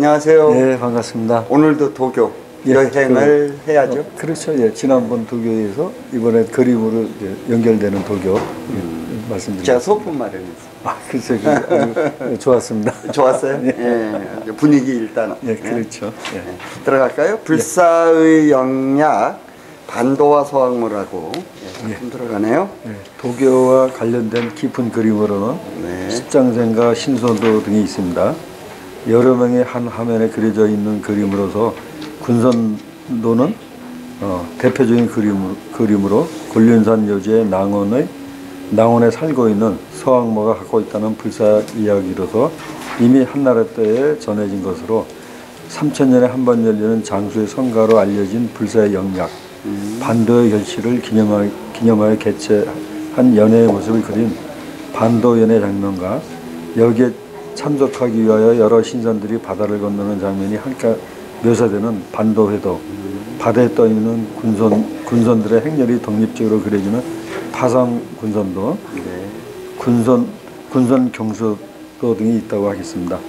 안녕하세요. 네, 반갑습니다. 오늘도 도교 여행을 해야죠. 그렇죠. 예, 지난번 도교에서 이번에 그림으로 연결되는 도교 말씀드립니다. 제가 소품 마련했어요. 그렇죠. 아주 좋았습니다. 좋았어요? 예, 분위기 일단. 예, 그렇죠. 예. 들어갈까요? 불사의 영약, 반도와 서학모라고 좀 들어가네요. 도교와 관련된 깊은 그림으로는 십장생과 신선도 등이 있습니다. 여러 명의 한 화면에 그려져 있는 그림으로서 군선도는 대표적인 그림으로 곤륜산 요지의 낭원에 살고 있는 서학모가 갖고 있다는 불사 이야기로서 이미 한나라 때에 전해진 것으로 3000년에 한 번 열리는 장수의 성가로 알려진 불사의 영약, 반도의 결실을 기념하여 개최한 연회의 모습을 그린 반도연회 장면과 여기에 참석하기 위하여 여러 신선들이 바다를 건너는 장면이 함께 묘사되는 반도회도, 바다에 떠있는 군선들의 행렬이 독립적으로 그려지는 파상 군선도, 군선 경수도 등이 있다고 하겠습니다.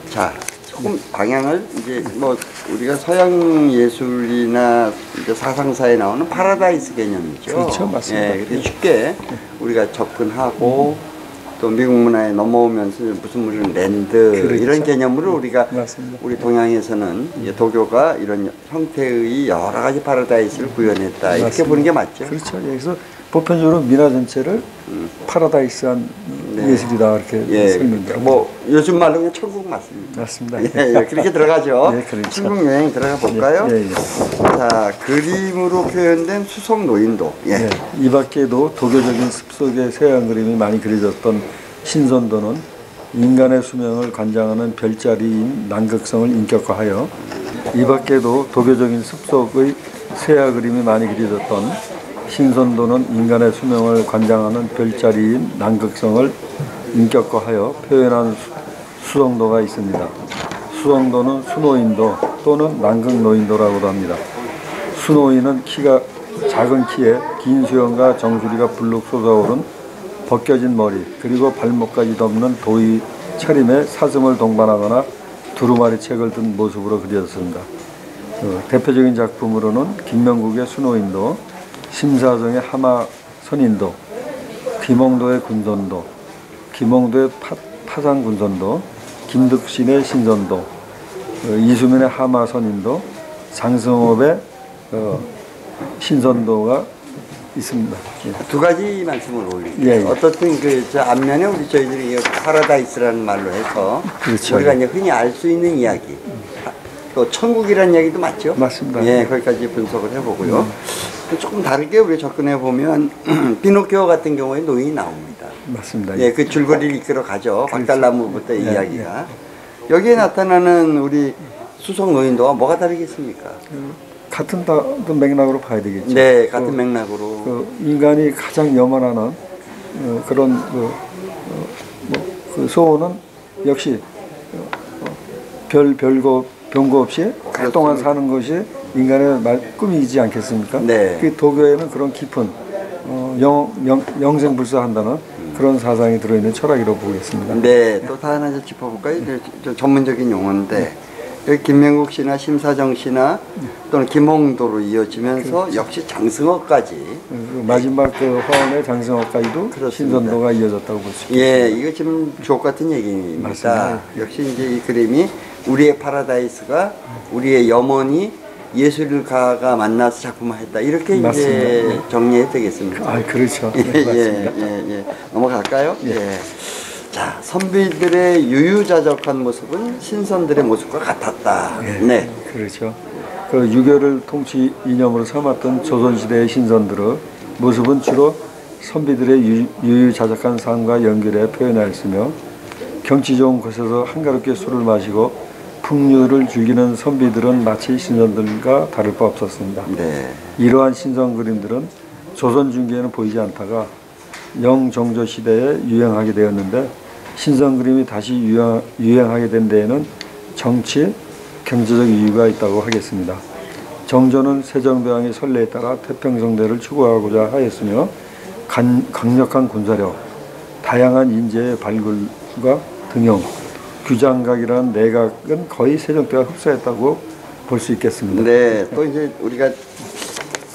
자, 조금 방향을 이제 뭐 우리가 서양 예술이나 이제 사상사에 나오는 파라다이스 개념이죠. 그렇죠, 맞습니다. 예, 그래서 쉽게 우리가 접근하고 또 미국 문화에 넘어오면서 무슨 랜드 그렇죠. 이런 개념으로 우리가 맞습니다. 우리 동양에서는 도교가 이런 형태의 여러 가지 파라다이스를 구현했다 이렇게 맞습니다. 보는 게 맞죠. 그렇죠. 여기서 보편적으로 민화 전체를 파라다이스한 예술이다 이렇게 설명드립니다. 뭐 요즘 말로 그냥 천국 맞습니다. 맞습니다. 그렇게 들어가죠. 그렇죠. 천국 여행 들어가 볼까요? 자, 그림으로 표현된 수성 노인도. 이 밖에도 도교적인 습속의 서양 그림이 많이 그려졌던 신선도는 인간의 수명을 관장하는 별자리인 남극성을 인격화하여 이 밖에도 도교적인 습속의 서양 그림이 많이 그려졌던 신선도는 인간의 수명을 관장하는 별자리인 남극성을 인격화하여 표현한 수성도가 있습니다. 수성도는 수노인도 또는 남극노인도라고도 합니다. 수노인은 작은 키에 긴 수염과 정수리가 불룩 솟아오른 벗겨진 머리 그리고 발목까지 덮는 도의 차림에 사슴을 동반하거나 두루마리 책을 든 모습으로 그려졌습니다. 대표적인 작품으로는 김명국의 수노인도, 심사정의 하마선인도, 김홍도의 군선도, 김홍도의 파상군선도, 김득신의 신선도, 이수민의 하마선인도, 장승업의 신선도가 있습니다. 두 가지 말씀을 올릴게요. 어떻든 저 앞면에 저희들이 파라다이스라는 말로 해서 그렇죠. 우리가 이제 흔히 알 수 있는 이야기, 또 천국이라는 이야기도 맞죠? 맞습니다. 거기까지 분석을 해보고요. 조금 다르게 우리 접근해 보면 피노키오 같은 경우에 노인이 나옵니다. 맞습니다. 그 줄거리를 이끌어 가죠. 박달나무부터 이야기가. 여기에 나타나는 우리 수성 노인도와 뭐가 다르겠습니까? 같은 맥락으로 봐야 되겠죠. 네, 같은 맥락으로. 인간이 가장 염원하는 그런 그 소원은 역시 병거 없이 오랫동안 사는 것이 인간의 꿈이지 않겠습니까? 그 도교에는 그런 깊은 영생불사한다는 그런 사상이 들어있는 철학이라고 보겠습니다. 네, 또 하나 짚어볼까요? 전문적인 용어인데 여기 김명국 씨나 심사정 씨나 또는 김홍도로 이어지면서 역시 장승어까지 마지막 화원의 장승어까지도 신선도가 이어졌다고 볼 수 있습니다. 이거 지금 주옥 같은 얘기입니다. 맞습니다. 역시 이제 이 그림이 우리의 파라다이스가 우리의 염원이 예술가가 만나서 작품화했다 이렇게 이제 정리해도 되겠습니까? 그렇죠. 맞습니다. 넘어갈까요? 자, 선비들의 유유자적한 모습은 신선들의 모습과 같았다. 그렇죠. 그 유교를 통치 이념으로 삼았던 조선시대의 신선들의 모습은 주로 선비들의 유유자적한 삶과 연결해 표현하였으며 경치 좋은 곳에서 한가롭게 술을 마시고 풍류를 즐기는 선비들은 마치 신선들과 다를 바 없었습니다. 이러한 신선 그림들은 조선 중기에는 보이지 않다가 영종조 시대에 유행하게 되었는데 신선 그림이 다시 유행하게 된 데에는 정치, 경제적 이유가 있다고 하겠습니다. 정조는 세종대왕의 선례에 따라 태평성대를 추구하고자 하였으며 강력한 군사력, 다양한 인재의 발굴과 등용, 규장각이라는 내각은 거의 세종대가 흡수했다고 볼 수 있겠습니다. 네, 또 이제 우리가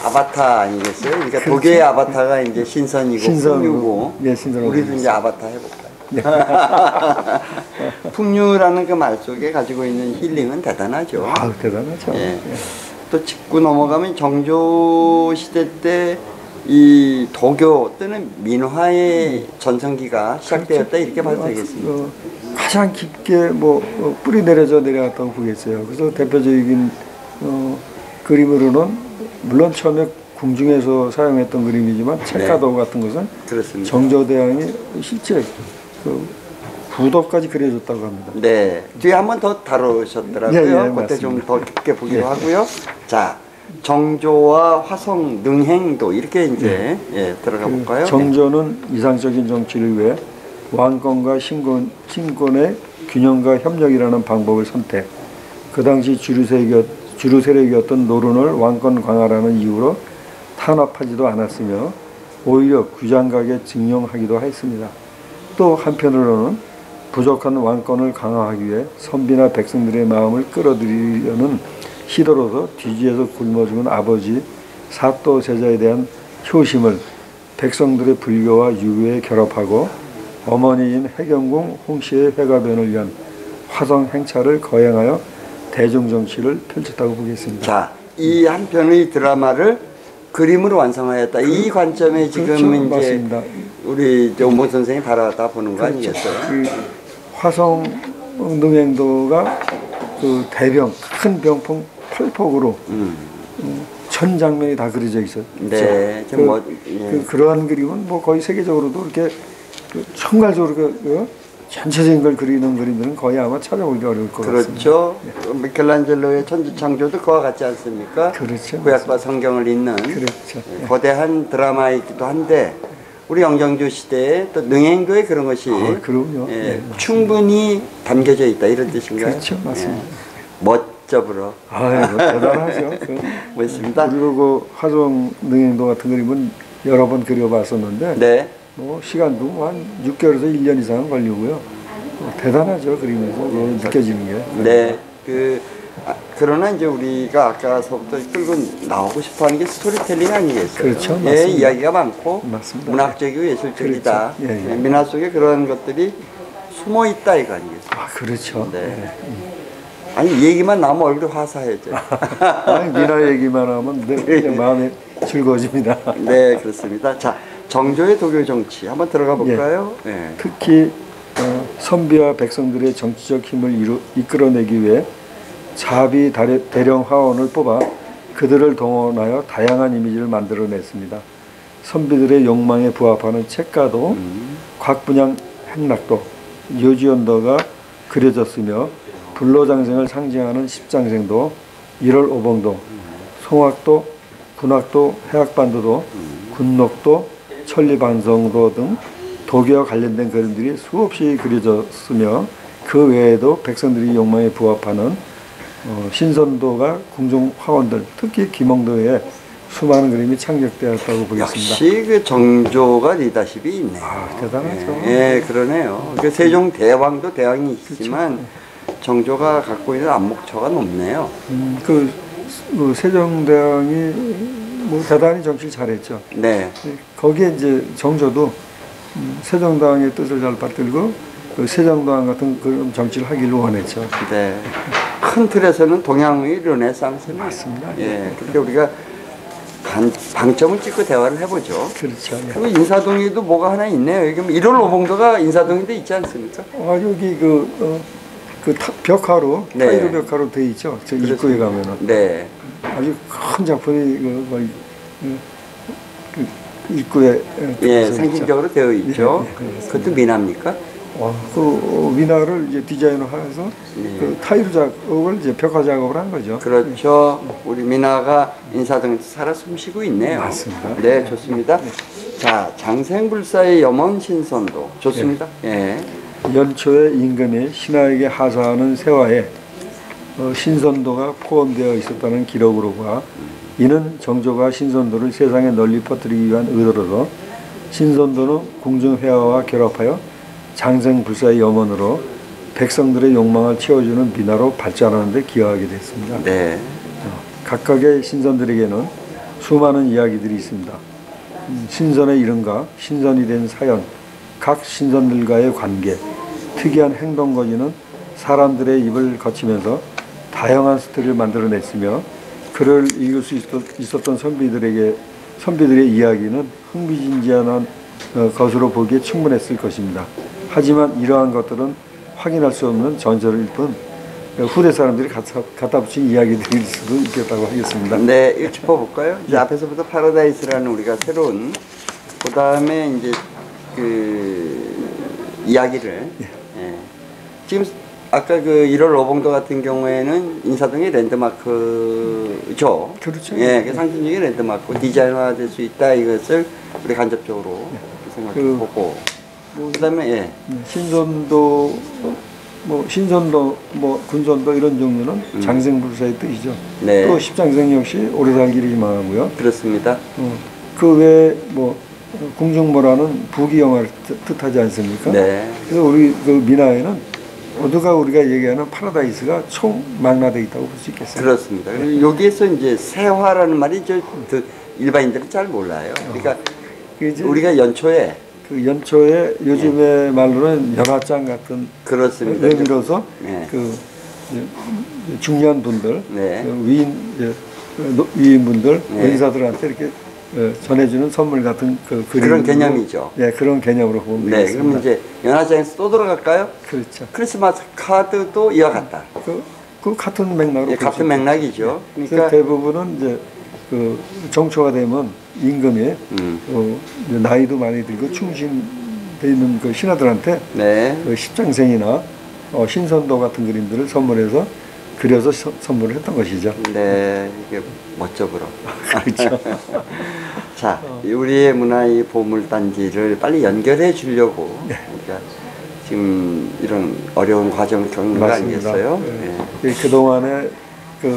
아바타 아니겠어요? 그러니까 그렇죠. 독일의 아바타가 이제 신선이고 풍류고, 네, 신선하고 우리도 이제 아바타 해볼까요? 풍류라는 그 말 속에 가지고 있는 힐링은 대단하죠. 아, 대단하죠. 예. 또 짚고 넘어가면 정조 시대 때 이 도교 또는 민화의 전성기가 시작되었다 이렇게 봐도 되겠습니다. 가장 깊게 뿌리 내려져 내려갔다고 보겠어요. 그래서 대표적인 그림으로는 물론 처음에 궁중에서 사용했던 그림이지만 책가도 같은 것은 그렇습니다. 정조대왕이 실제 그 부도까지 그려줬다고 합니다. 네, 뒤에 한 번 더 다루셨더라고요. 예, 그때 좀 맞습니다. 더 깊게 보기로 하고요. 자, 정조와 화성, 능행도 이렇게 이제 들어가 볼까요? 정조는 이상적인 정치를 위해 왕권과 신권의 균형과 협력이라는 방법을 선택. 그 당시 주류 세력이었던 노론을 왕권 강화라는 이유로 탄압하지도 않았으며 오히려 규장각에 증용하기도 했습니다. 또 한편으로는 부족한 왕권을 강화하기 위해 선비나 백성들의 마음을 끌어들이려는 시도로서 뒤지에서 굶어 죽은 아버지 사또 제자에 대한 효심을 백성들의 불교와 유교에 결합하고 어머니인 해경궁 홍씨의 회가변을 위한 화성 행차를 거행하여 대중정치를 펼쳤다고 보겠습니다. 자, 이 한 편의 드라마를 그림으로 완성하였다. 이 관점에 지금 그렇죠, 이제 맞습니다. 우리 오모 선생이 바라다 보는 거 그렇죠. 아니겠어요? 그 화성 능행도가 그 대병 큰 병풍 8폭으로 전 장면이 다 그려져 있었죠. 네, 좀 그러한 그림은 거의 세계적으로도 이렇게 총괄적으로 전체적인 걸 그리는 그림들은 거의 아마 찾아보기 어려울 것 같습니다. 그렇죠. 미켈란젤로의 천지창조도 그와 같지 않습니까? 그렇죠. 구약과 성경을 잇는 그렇죠. 거대한 드라마이기도 한데 우리 영정조 시대에 또 능행도에 그런 것이 그럼요. 충분히 담겨져 있다 이런 뜻인가요? 그렇죠, 맞습니다. 멋져불어. 대단하죠. 멋있습니다. 그리고 그 화성 능행도 같은 그림은 여러 번 그려봤었는데 네. 시간도 한 6개월에서 1년 이상은 걸리고요. 대단하죠, 그림에서 느껴지는 게. 네. 그러나 이제 우리가 아까서부터 끌고 나오고 싶어 하는 게 스토리텔링 아니겠어요? 그렇죠. 예, 맞습니다. 이야기가 많고 맞습니다. 문학적이고 예술적이다. 그렇죠. 예. 민화 속에 그런 것들이 숨어 있다 이거 아니겠어요? 그렇죠. 네. 아니 얘기만 나오면 얼굴이 화사해져요. 민화 얘기만 하면 마음이 즐거워집니다. 네, 그렇습니다. 자, 정조의 도교 정치 한번 들어가 볼까요? 네. 특히 선비와 백성들의 정치적 힘을 이끌어내기 위해 자비 대령 화원을 뽑아 그들을 동원하여 다양한 이미지를 만들어냈습니다. 선비들의 욕망에 부합하는 책가도, 곽분양 행락도, 요지연도가 그려졌으며 불로장생을 상징하는 십장생도, 1월 오봉도, 송악도, 군악도, 해악반도도, 군록도, 천리반성도 등 도교와 관련된 그림들이 수없이 그려졌으며 그 외에도 백성들이 욕망에 부합하는 신선도가 궁중 화원들, 특히 김홍도에 수많은 그림이 창작되었다고 보겠습니다. 역시 그 정조가 리더십이 있네요. 대단하죠. 예, 그러네요. 그 세종 대왕도 대왕이 있지만 정조가 갖고 있는 안목처가 높네요. 그 세종대왕이 대단히 정치를 잘했죠. 네. 거기에 이제 정조도 세종대왕의 뜻을 잘 받들고 그 세종대왕 같은 그런 정치를 하기를 원했죠. 네. 큰 틀에서는 동양의 르네상스는 맞습니다. 예. 그렇게 우리가 방점을 찍고 대화를 해보죠. 그렇죠. 그리고 인사동에도 뭐가 하나 있네요. 여기 1월 오봉도가 인사동에도 있지 않습니까? 여기 벽화로 네. 타이르 벽화로 돼 있죠. 저 입구에 가면은 네. 아주 큰 작품이 입구에 예, 상징적으로 되어 있죠. 그것도 미납니까? 그 미나를 이제 디자인을 해서 그 타이르 작업을 이제 벽화 작업을 한 거죠. 그렇죠. 우리 미나가 인사동에서 살아 숨쉬고 있네요. 맞습니다. 네, 좋습니다. 자, 장생불사의 염원신선도 좋습니다. 예. 연초에 임금이 신하에게 하사하는 세화에 신선도가 포함되어 있었다는 기록으로 봐 이는 정조가 신선도를 세상에 널리 퍼뜨리기 위한 의도로서 신선도는 궁중회화와 결합하여 장생불사의 염원으로 백성들의 욕망을 채워주는 민화로 발전하는 데 기여하게 됐습니다. 네. 각각의 신선들에게는 수많은 이야기들이 있습니다. 신선의 이름과 신선이 된 사연, 각 신선들과의 관계, 특이한 행동 거지는 사람들의 입을 거치면서 다양한 스토리를 만들어냈으며 그를 읽을 수 있었던 선비들의 이야기는 흥미진진한 것으로 보기에 충분했을 것입니다. 하지만 이러한 것들은 확인할 수 없는 전설일 뿐 후대 사람들이 갖다 붙인 이야기들일 수도 있겠다고 하겠습니다. 네, 이거 짚어볼까요? 이제 앞에서부터 파라다이스라는 우리가 새로운 그 다음에 이제 그 이야기를 예. 지금 아까 그 1월 오봉도 같은 경우에는 인사동의 랜드마크죠. 그렇죠. 예, 그 상징적인 랜드마크 디자인화될 수 있다 이것을 우리 간접적으로 생각해보고 그다음에 예. 신선도 군선도 이런 종류는 장생불사의 뜻이죠. 네. 또 십장생 역시 오래 살기를 희망하고요. 그렇습니다. 그 외에 궁중모라는 부귀영화를 뜻하지 않습니까? 네. 그래서 우리 그 민화에는 모두가 우리가 얘기하는 파라다이스가 총망라되어 있다고 볼 수 있겠어요. 그렇습니다. 그리고 여기에서 이제 세화라는 말이 일반인들은 잘 몰라요. 그러니까 우리가 연초에 요즘의 말로는 연화장 같은 그렇습니다. 의미로서 네. 그 중요한 분들, 네. 위인분들, 네. 의사들한테 이렇게 전해주는 선물 같은 그런 개념이죠. 네, 그런 개념으로 보면 네, 되겠습니다. 그럼 이제 연화장에서 또 들어갈까요? 그렇죠. 크리스마스 카드도 이와 같다. 그 같은 맥락으로 예, 같은 맥락이죠. 그러니까 대부분은 이제 그 정초가 되면 임금이 이제 나이도 많이 들고 충신돼 있는 그 신하들한테 네. 그 십장생이나 신선도 같은 그림들을 선물해서 그려서 선물을 했던 것이죠. 네, 이게 멋져 보여. 그렇죠. 자, 우리의 문화의 보물단지를 빨리 연결해 주려고 우리가 지금 이런 어려운 과정을 겪는 거 아니겠어요? 네. 그동안에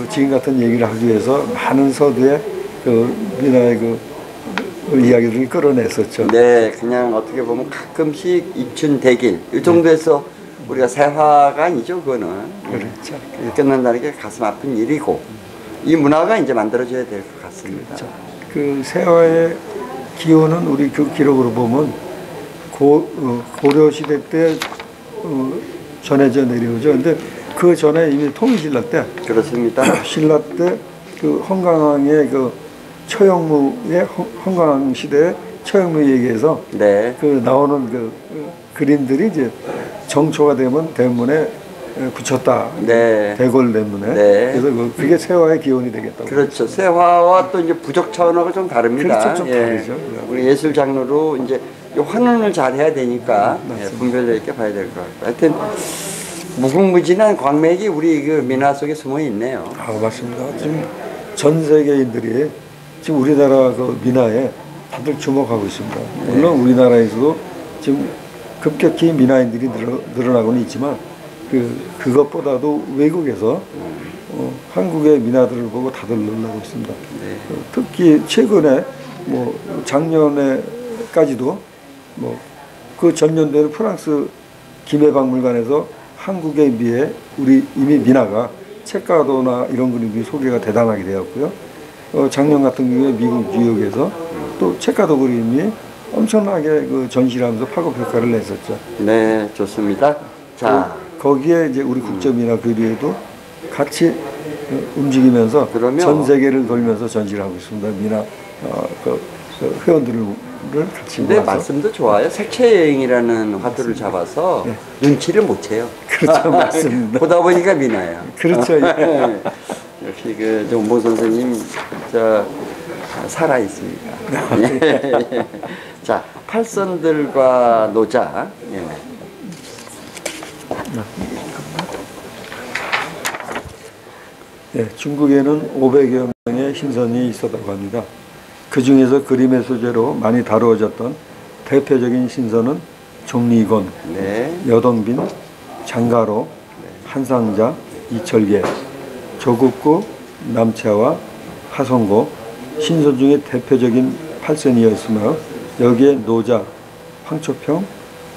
지금 같은 얘기를 하기 위해서 많은 서두에 민화의 이야기들을 끌어냈었죠. 네, 그냥 어떻게 보면 가끔씩 입춘대길 이 정도에서 우리가 세화가 아니죠, 그거는. 그렇죠. 끝난다는 게 가슴 아픈 일이고 이 문화가 이제 만들어져야 될 것 같습니다. 그렇죠. 그 세화의 기원은 우리 그 기록으로 보면 고려 시대 때 전해져 내려오죠. 근데 그 전에 이미 통일신라 때 그렇습니다. 신라 때 그 헌강왕의 그 처형무의 헌강왕 시대의 처형무 얘기에서 네. 그 나오는 그림들이 이제 정초가 되면 대문에 붙였다. 네. 대궐 대문에. 네. 그래서 그게 세화의 기원이 되겠다고. 그렇죠. 세화와 또 이제 부적 차원하고 좀 다릅니다. 그렇죠. 좀 다르죠. 우리 예술 장르로 이제 이 환원을 잘 해야 되니까 분별력 있게 봐야 될 것 같고. 하여튼 무궁무진한 광맥이 우리 그 민화 속에 숨어 있네요. 아, 맞습니다. 지금 전 세계인들이 지금 우리나라 그 민화에 다들 주목하고 있습니다. 물론 우리나라에서도 지금 급격히 민화인들이 늘어나고는 있지만 그것보다도 외국에서 한국의 민화들을 보고 다들 놀라고 있습니다. 네. 특히 최근에 작년에까지도 그 전년도에는 프랑스 김해박물관에서 한국에 비해 우리 이미 민화가 책가도나 이런 그림이 소개가 대단하게 되었고요. 작년 같은 경우에 미국 뉴욕에서 또 책가도 그림이 엄청나게 그 전시를 하면서 파급 효과를 냈었죠. 네, 좋습니다. 자, 거기에 이제 우리 국제민화 교류에도 같이 움직이면서 그러면 전 세계를 돌면서 전시를 하고 있습니다. 민화 회원들을 같이 근데 모아서. 말씀도 좋아요. 색채 여행이라는 화두를 잡아서 눈치를 못 채요. 그렇죠, 맞습니다. 보다 보니까 민화예요. 그렇죠. 예. 역시 그 정보 선생님 살아 있습니다. 자, 팔선들과 노자. 예. 네, 중국에는 500여 명의 신선이 있었다고 합니다. 그 중에서 그림의 소재로 많이 다루어졌던 대표적인 신선은 종리곤, 네. 여동빈, 장가로, 한상자, 이철계, 조국구, 남채와 하성고, 신선 중에 대표적인 8선이었으며 여기에 노자, 황초평,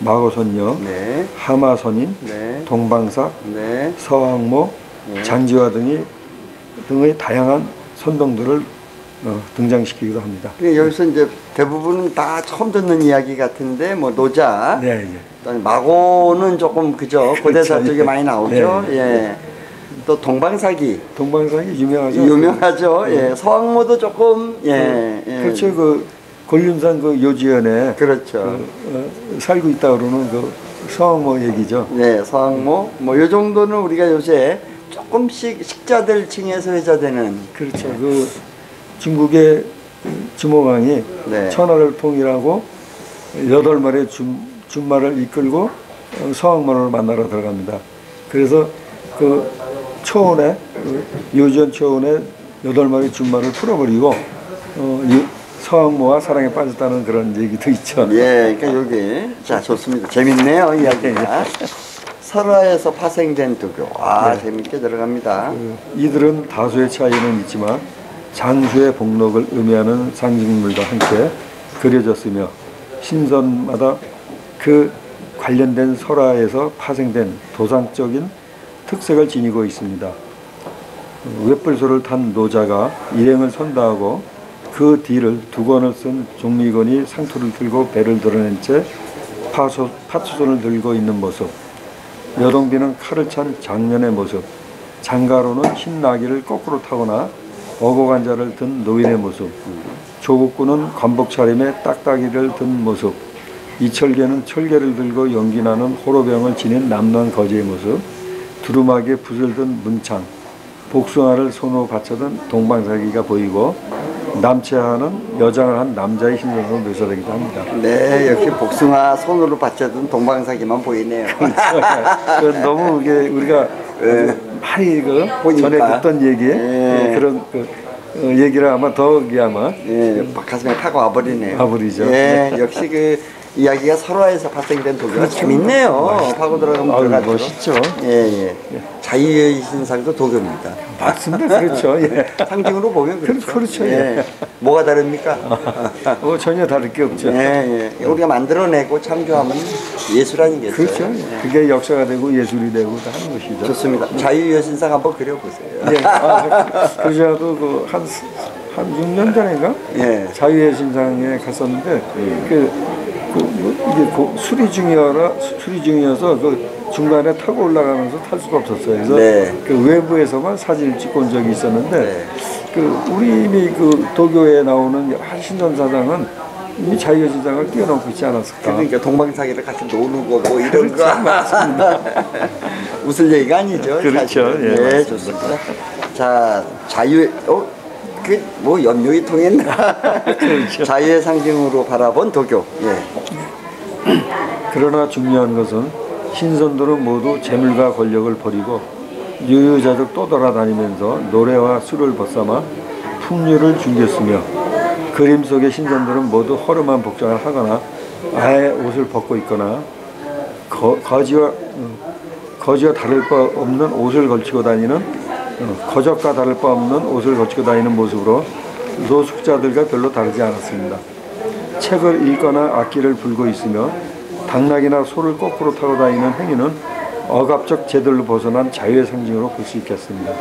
마고선녀, 네. 하마선인, 네. 동방삭, 네. 서왕모, 네. 장지화 등의 다양한 선동들을 등장시키기도 합니다. 여기서 이제 대부분은 다 처음 듣는 이야기 같은데 뭐 노자, 네, 예. 또 마고는 조금 그죠 고대사 그렇죠. 쪽에 많이 나오죠. 네, 예. 또 동방사기 동방삭이 유명하죠. 유명하죠. 예. 서왕모도 조금 예. 예. 그렇죠. 그 권륜산 그 요지연에 그렇죠. 살고 있다 그러는 그 서왕모 얘기죠. 네, 서왕모 뭐 요 정도는 우리가 요새 조금씩 식자들 층에서 회자되는 그렇죠. 그 중국의 주모왕이 네. 천하를 통일하고 8마리의 준마를 이끌고 서왕모를 만나러 들어갑니다. 그래서 그 초원에 요지연 초원에 8마리 준마를 풀어버리고 서왕모와 사랑에 빠졌다는 그런 얘기도 있죠. 예, 그러니까 여기 자 좋습니다. 재밌네요 이야기가. 설화에서 파생된 도교. 아 네. 재밌게 들어갑니다. 이들은 다수의 차이는 있지만 장수의 복록을 의미하는 상징물과 함께 그려졌으며 신선마다 그 관련된 설화에서 파생된 도상적인 특색을 지니고 있습니다. 웹불소를 탄 노자가 일행을 선다하고 그 뒤를 두건을 쓴 종리건이 상투를 들고 배를 드러낸 채 파수손을 들고 있는 모습, 여동비는 칼을 찬 장년의 모습, 장가로는 흰 나귀를 거꾸로 타거나 어고간자를 든 노인의 모습, 조국군은 관복 차림에 딱따기를 든 모습, 이철계는 철계를 들고 연기나는 호로병을 지닌 남난 거지의 모습, 두루마기에 붓을 든 문창, 복숭아를 손으로 받쳐든 동방사기가 보이고 남체하는 여장을 한 남자의 신선으로 묘사되기도 합니다. 네, 역시 복숭아 손으로 받쳐둔 동방사기만 보이네요. 너무 이게 우리가 많이 보니까. 전에 듣던 얘기 그런 얘기를 아마 더욱이 아마 가슴에 타고 와버리네요. 와버리죠. 예, 역시 그 이야기가 설화에서 발생된 도교가 재밌네요. 파고 들어가면 들어가죠. 멋있죠. 예. 자유의 신상도 도교입니다. 맞습니다. 그렇죠. 예. 상징으로 보면 그렇죠. 그렇죠. 예. 뭐가 다릅니까? 전혀 다를 게 없죠. 예. 우리가 만들어내고 참조하면 예술 아니겠어요? 그렇죠. 예. 그게 역사가 되고 예술이 되고 다 하는 것이죠. 좋습니다. 자유의 신상 한번 그려보세요. 예. 그저도 한 6년 전인가? 예. 자유의 신상에 갔었는데 이게 술이 중이어서 그 중간에 타고 올라가면서 탈 수가 없었어요. 그래서 그 외부에서만 사진을 찍고 온 적이 있었는데 그 우리 이미 그 도교에 나오는 신선 사장은 이미 자유의 신상을 뛰어넘고 있지 않았을까? 그러니까 동방사기를 같이 노는 거고 이런 거 맞습니다. 웃을 얘기가 아니죠. 그렇죠. 예, 좋습니다. 자, 자유의 뭐 염려이 통했나? 그렇죠. 자유의 상징으로 바라본 도교. 예. 그러나 중요한 것은 신선들은 모두 재물과 권력을 버리고 유유자적 떠돌아다니면서 노래와 술을 벗삼아 풍류를 즐겼으며 그림 속의 신선들은 모두 허름한 복장을 하거나 아예 옷을 벗고 있거나 거지와 다를 바 없는 옷을 걸치고 다니는 거적과 다를 바 없는 옷을 걸치고 다니는 모습으로 노숙자들과 별로 다르지 않았습니다. 책을 읽거나 악기를 불고 있으며 당나귀나 소를 거꾸로 타고 다니는 행위는 억압적 제도를 벗어난 자유의 상징으로 볼 수 있겠습니다.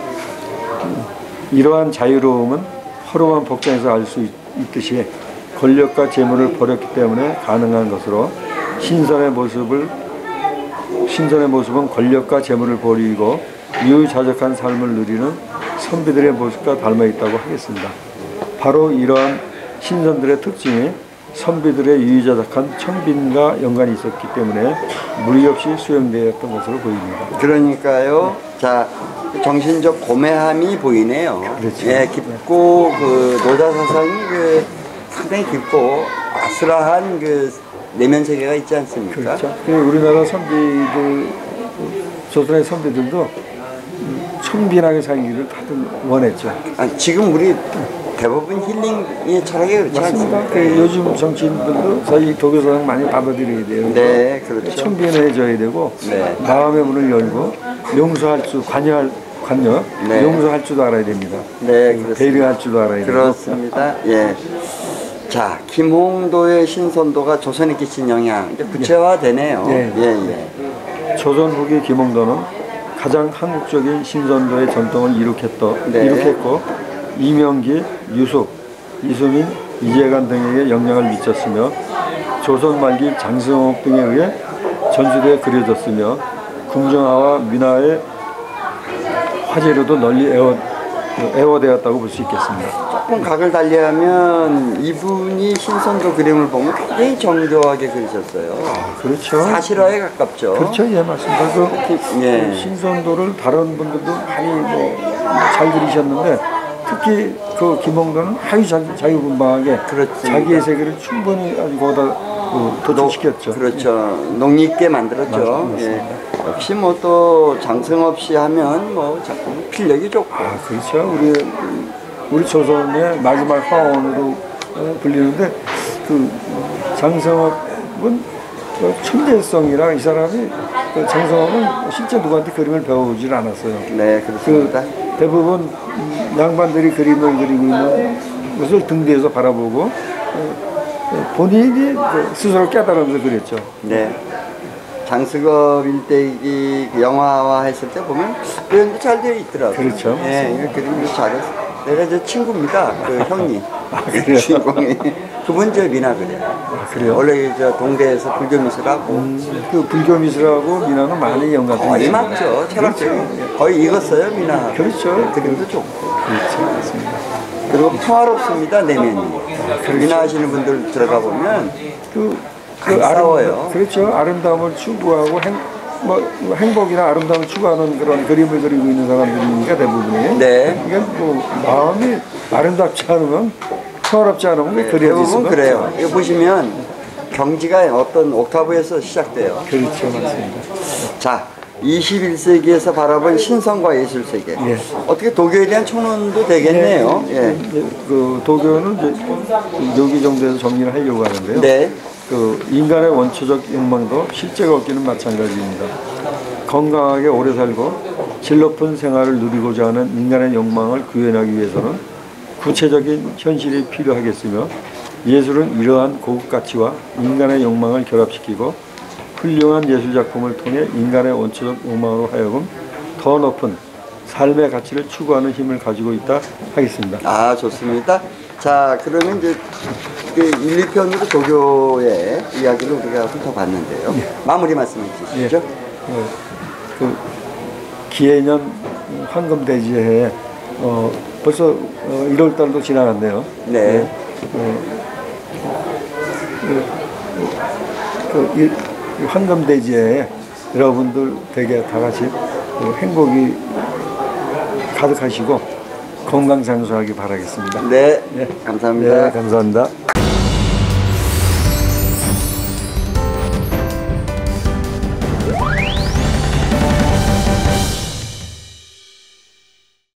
이러한 자유로움은 허름한 복장에서 알 수 있듯이 권력과 재물을 버렸기 때문에 가능한 것으로 신선의 모습은 권력과 재물을 버리고 유유자적한 삶을 누리는 선비들의 모습과 닮아 있다고 하겠습니다. 바로 이러한 신선들의 특징이 선비들의 유유자적한 청빈과 연관이 있었기 때문에 무리 없이 수용되었던 것으로 보입니다. 그러니까요. 자, 정신적 고매함이 보이네요. 그렇죠. 예, 깊고 그 노자 사상이 그 상당히 깊고 아슬아한 그 내면 세계가 있지 않습니까? 그렇죠. 우리나라 선비들, 조선의 선비들도 청빈하게 살기를 다들 원했죠. 지금 우리 대부분 힐링의 철학이 그렇지 맞습니다. 않습니까? 요즘 정치인들도 저희 도교사상 많이 받아들여야 돼요. 네, 그렇죠. 청빈해져야 되고 마음의 문을 열고 용서할 줄, 관여 용서할 줄도 알아야 됩니다. 네, 그렇습니다. 배려할 줄도 알아야 됩니다. 그렇습니다. 예. 자, 김홍도의 신선도가 조선에 끼친 영향 이제 구체화되네요. 예. 예. 조선 후기 김홍도는 가장 한국적인 신선도의 전통을 네. 이룩했고 이명기, 유숙, 이수민, 이재관 등에게 영향을 미쳤으며 조선 말기 장승업 등에 의해 전시대에 그려졌으며 궁정화와 민화의 화제로도 널리 애호되었다고 볼 수 있겠습니다. 조금 각을 달리하면 이분이 신선도 그림을 보면 굉장히 정교하게 그리셨어요. 그렇죠. 사실화에 가깝죠. 그렇죠, 예, 맞습니다. 예. 신선도를 다른 분들도 많이 잘 그리셨는데 특히 그 김홍도는 아주 자유분방하게 그렇지. 자기의 세계를 충분히 아주 거기다 도출시켰죠. 그렇죠. 농익게 만들었죠. 예. 역시 뭐 또 장승업 씨 하면 뭐 작품 필력이 좋고. 아, 그렇죠. 우리 조선의 마지막 화원으로 불리는데 그 장성업은 천재성이라 이 사람이 장성업은 실제 누구한테 그림을 배우질 않았어요. 네, 그렇습니다. 대부분 양반들이 그림을 그리고 있는 것을 등 뒤에서 바라보고 본인이 스스로 깨달으면서 그렸죠. 네. 장승업 일대기 영화화 했을 때 보면 표현도 잘 되어 있더라고요. 그렇죠. 예, 이거 그림도 잘했어. 내가 제 친구입니다. 그 형님. 그래요? 주인공이. 그분 저 미나 그래요. 그래요? 원래 저 동대에서 불교미술하고. 그 불교미술하고 민화는 많이 연관돼 거의 있습니다. 맞죠. 철학적인. 거의 익었어요, 미나. 그렇죠. 그림도 좋고. 그렇죠. 맞습니다. 그리고 평화롭습니다, 내면이. 미나 하시는 분들 들어가 보면 안 싸워요. 그렇죠. 아름다움을 추구하고 행복이나 아름다움을 추구하는 그런 그림을 그리고 있는 사람들이니까 대부분이. 네. 그러니까 뭐 마음이 아름답지 않으면 평화롭지 않으면 그려질 대부분 수가 그래요. 없죠. 이거 보시면 경지가 어떤 옥타브에서 시작돼요. 그렇죠, 맞습니다. 자, 21세기에서 바라본 신성과 예술 세계. 예. 어떻게 도교에 대한 총론도 되겠네요. 예. 그 도교는 이제 여기 정도에서 정리를 하려고 하는데요. 네. 그 인간의 원초적 욕망도 실제가 없기는 마찬가지입니다. 건강하게 오래 살고 질 높은 생활을 누리고자 하는 인간의 욕망을 구현하기 위해서는 구체적인 현실이 필요하겠으며 예술은 이러한 고급 가치와 인간의 욕망을 결합시키고 훌륭한 예술 작품을 통해 인간의 원초적 욕망으로 하여금 더 높은 삶의 가치를 추구하는 힘을 가지고 있다 하겠습니다. 아, 좋습니다. 자, 그러면 이제 그 1, 2편으로 도교의 이야기를 우리가 훑어봤는데요. 마무리 말씀해 주시죠. 그 기해년 황금돼지해에 벌써 1월 달도 지나갔네요. 네. 이 황금돼지해에 여러분들 되게 다 같이 행복이 가득하시고 건강장수하기 바라겠습니다. 네. 감사합니다. 네, 감사합니다.